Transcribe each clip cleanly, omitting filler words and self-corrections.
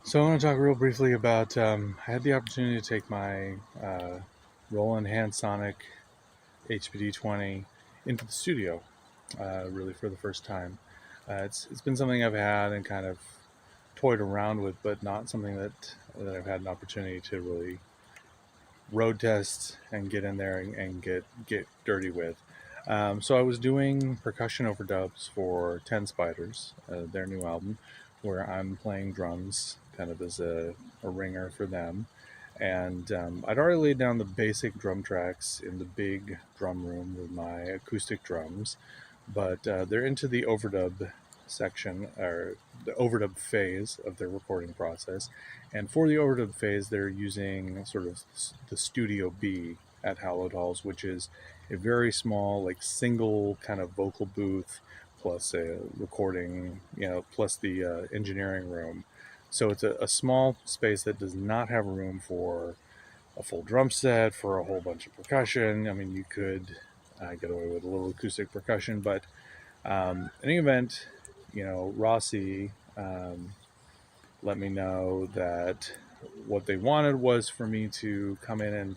So I want to talk real briefly about. I had the opportunity to take my Roland Handsonic HPD-20 into the studio, really for the first time. It's been something I've had and kind of toyed around with, but not something that I've had an opportunity to really road test and get in there and get dirty with. So I was doing percussion overdubs for 10 Spiders, their new album, where I'm playing drums kind of as a ringer for them. And I'd already laid down the basic drum tracks in the big drum room with my acoustic drums, but they're into the overdub section, or the overdub phase of their recording process. And for the overdub phase, they're using sort of the Studio B at Hallowed Halls, which is a very small, like single kind of vocal booth plus a recording, plus the engineering room. So it's a small space that does not have room for a full drum set, for a whole bunch of percussion. I mean, you could get away with a little acoustic percussion, but in any event, Rossi let me know that what they wanted was for me to come in and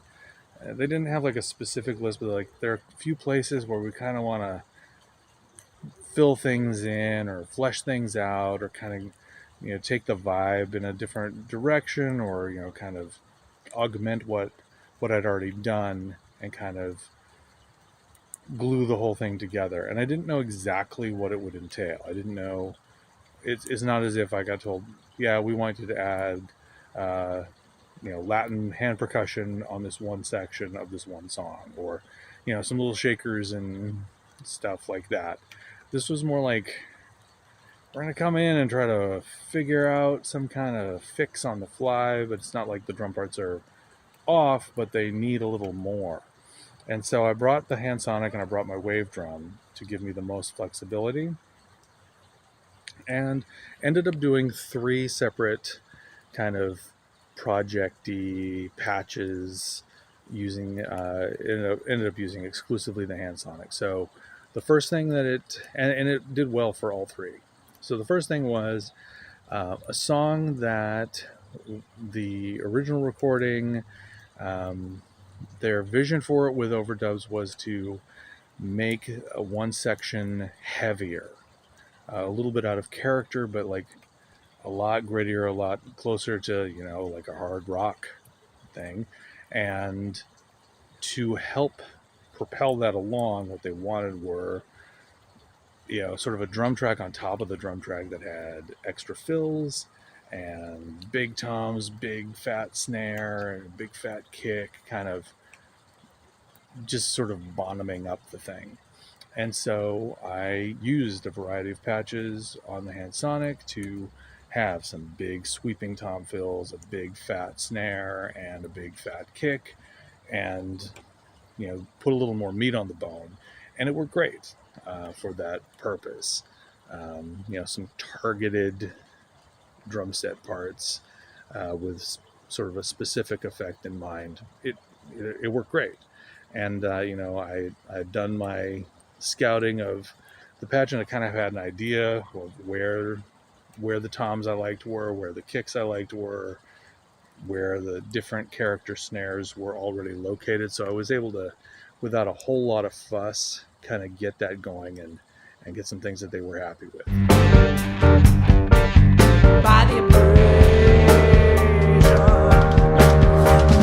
they didn't have like a specific list, but like there are a few places where we kind of want to fill things in or flesh things out or kind of take the vibe in a different direction or kind of augment what I'd already done and kind of glue the whole thing together. And I didn't know exactly what it would entail. I didn't know. It's not as if I got told, yeah, we want you to add Latin hand percussion on this one section of this one song, or some little shakers and stuff like that. This was more like, we're going to come in and try to figure out some kind of fix on the fly, but it's not like the drum parts are off, but they need a little more. And so I brought the Handsonic and I brought my wave drum to give me the most flexibility, and ended up doing 3 separate kind of projecty patches using ended up using exclusively the Handsonic. So the first thing that it did well for all 3. So the first thing was a song that the original recording, their vision for it with overdubs was to make one section heavier, a little bit out of character, but like a lot grittier, a lot closer to, like a hard rock thing. And to help propel that along, what they wanted were, sort of a drum track on top of the drum track that had extra fills and big toms, big fat snare, and a big fat kick, kind of just sort of bottoming up the thing. And so I used a variety of patches on the Handsonic to have some big sweeping tom fills, a big fat snare, and a big fat kick, and put a little more meat on the bone. And it worked great for that purpose. Some targeted drum set parts with sort of a specific effect in mind. It worked great. And I'd done my scouting of the patch, and I kind of had an idea of where the toms I liked were, where the kicks I liked were, where the different character snares were already located. So I was able to, without a whole lot of fuss, kind of get that going and get some things that they were happy with. By the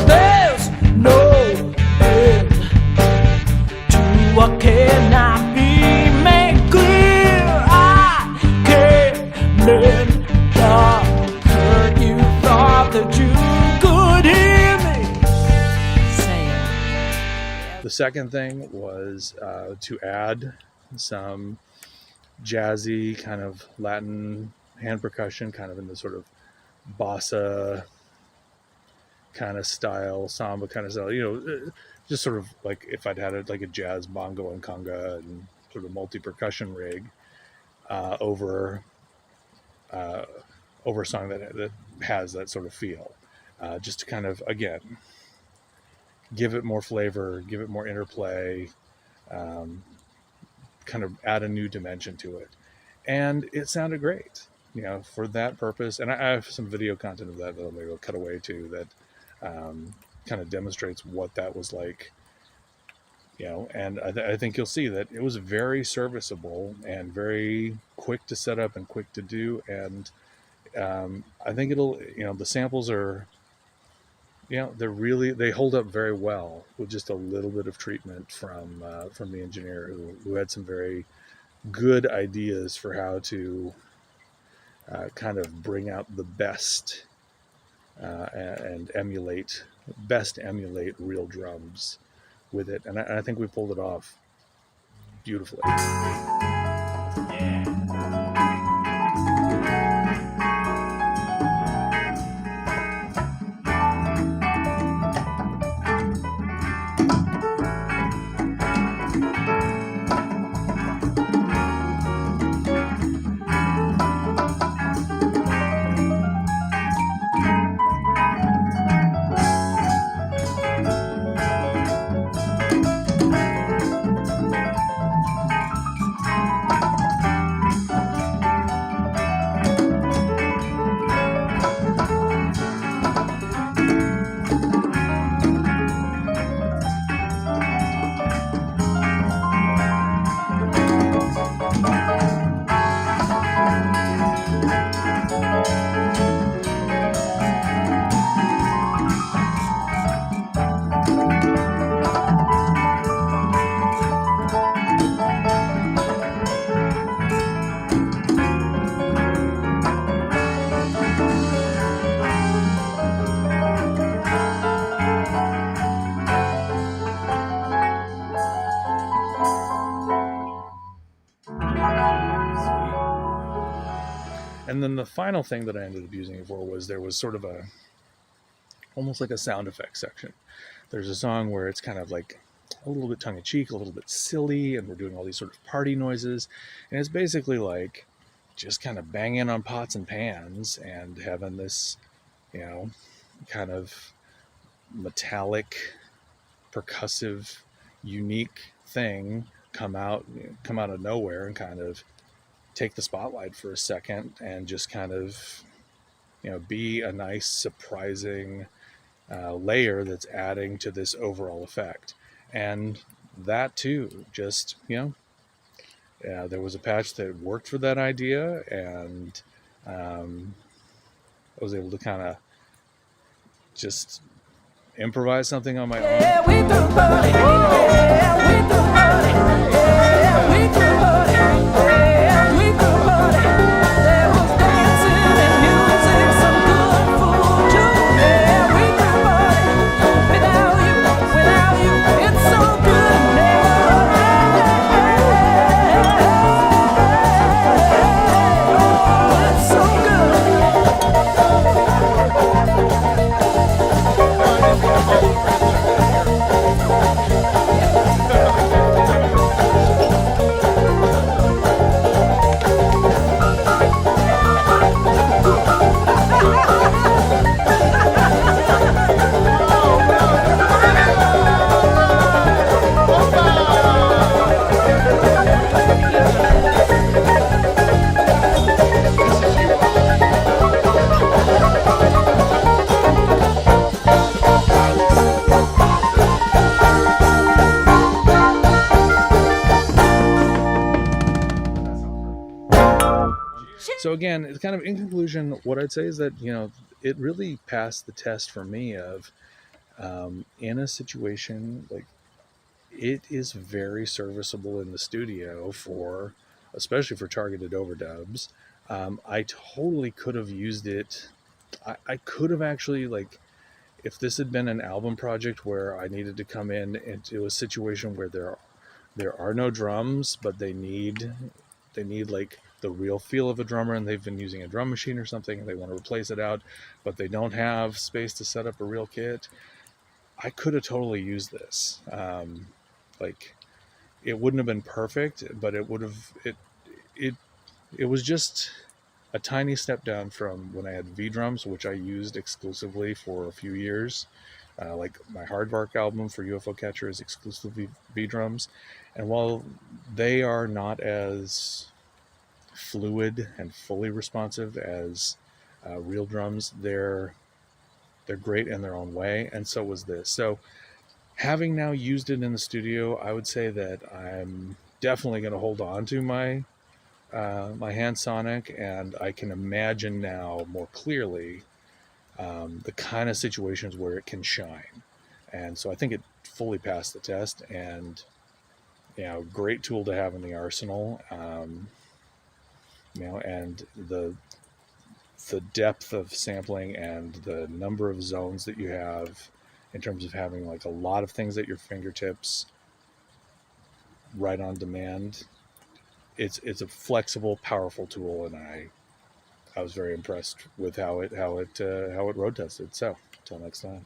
there's no end to what cannot be made clear. I can't let hurt you. Thought that you could hear me saying. The second thing was to add some jazzy kind of Latin hand percussion, kind of in the sort of bossa kind of style, samba kind of style, just sort of like if I'd had like a jazz bongo and conga and sort of multi-percussion rig over a song that has that sort of feel, just to kind of, again, give it more flavor, give it more interplay, kind of add a new dimension to it. And it sounded great. for that purpose. And I have some video content of that maybe I'll cut away to that kind of demonstrates what that was like. And I think you'll see that it was very serviceable and very quick to set up and quick to do. And I think the samples are, they hold up very well with just a little bit of treatment from the engineer who had some very good ideas for how to kind of bring out the best and emulate real drums with it. And I think we pulled it off beautifully. And then the final thing that I ended up using it for was there was sort of almost like a sound effects section. There's a song where it's kind of like a little bit tongue-in-cheek, a little bit silly, and we're doing all these sort of party noises. And it's basically like just kind of banging on pots and pans and having this, kind of metallic, percussive, unique thing come out of nowhere and kind of take the spotlight for a second and just kind of be a nice surprising layer that's adding to this overall effect. And that too, just there was a patch that worked for that idea, and I was able to kind of just improvise something on my own. Yeah, we do party. Yeah, we do party. Yeah, we do party. Yeah, we do party. There was dancing and music, some good food too. Yeah, we do party. Without you, it's so good. Oh, it's so So again, it's kind of in conclusion, what I'd say is that, it really passed the test for me of in a situation like it is very serviceable in the studio especially for targeted overdubs. I totally could have used it. I could have actually, like, if this had been an album project where I needed to come in into a situation where there are no drums, but they need like the real feel of a drummer, and they've been using a drum machine or something and they want to replace it out, but they don't have space to set up a real kit, I could have totally used this. Like, it wouldn't have been perfect, but it would have, it was just a tiny step down from when I had V drums, which I used exclusively for a few years. Like my Hardvark album for UFO Catcher is exclusively V drums. And while they are not as fluid and fully responsive as real drums. They're great in their own way, and so was this. So having now used it in the studio, I would say that I'm definitely going to hold on to my Handsonic, and I can imagine now more clearly the kind of situations where it can shine. And so I think it fully passed the test, and great tool to have in the arsenal. And the depth of sampling and the number of zones that you have in terms of having like a lot of things at your fingertips right on demand. It's a flexible, powerful tool, and I was very impressed with how it road tested. So until next time.